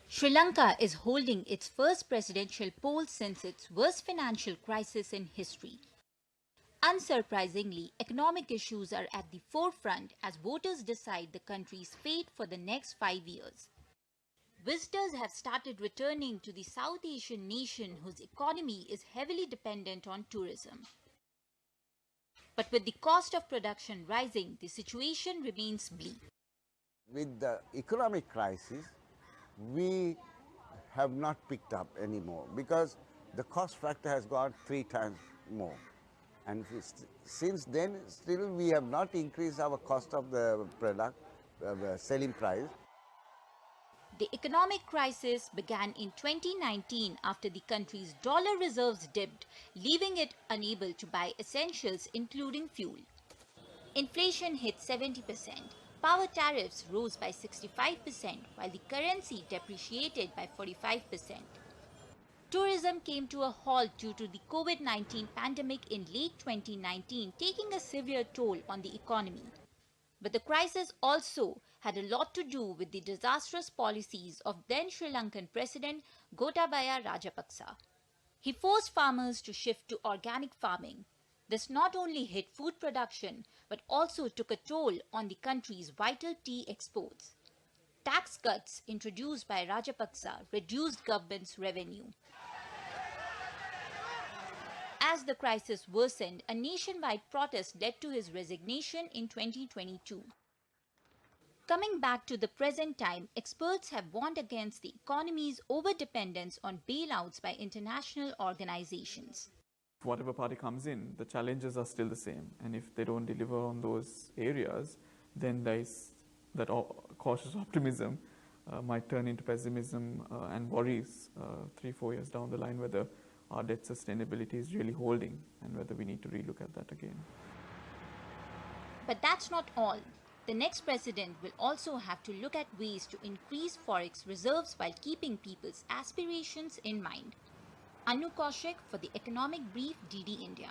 Sri Lanka is holding its first presidential poll since its worst financial crisis in history. Unsurprisingly, economic issues are at the forefront as voters decide the country's fate for the next 5 years. Visitors have started returning to the South Asian nation whose economy is heavily dependent on tourism. But with the cost of production rising, the situation remains bleak. With the economic crisis, we have not picked up anymore because the cost factor has gone 3 times more. And since then, still we have not increased our cost of the product, selling price. The economic crisis began in 2019 after the country's dollar reserves dipped, leaving it unable to buy essentials including fuel. Inflation hit 70%, power tariffs rose by 65%, while the currency depreciated by 45%. Tourism came to a halt due to the COVID-19 pandemic in late 2019, taking a severe toll on the economy. But the crisis also had a lot to do with the disastrous policies of then Sri Lankan President Gotabaya Rajapaksa. He forced farmers to shift to organic farming. This not only hit food production but also took a toll on the country's vital tea exports. Tax cuts introduced by Rajapaksa reduced government's revenue. As the crisis worsened, a nationwide protest led to his resignation in 2022. Coming back to the present time, experts have warned against the economy's overdependence on bailouts by international organizations. Whatever party comes in, the challenges are still the same. And if they don't deliver on those areas, then there is that cautious optimism might turn into pessimism and worries 3-4 years down the line whether our debt sustainability is really holding and whether we need to relook at that again. But that's not all. The next president will also have to look at ways to increase forex reserves while keeping people's aspirations in mind. Annu Kaushik for the Economic Brief, DD India.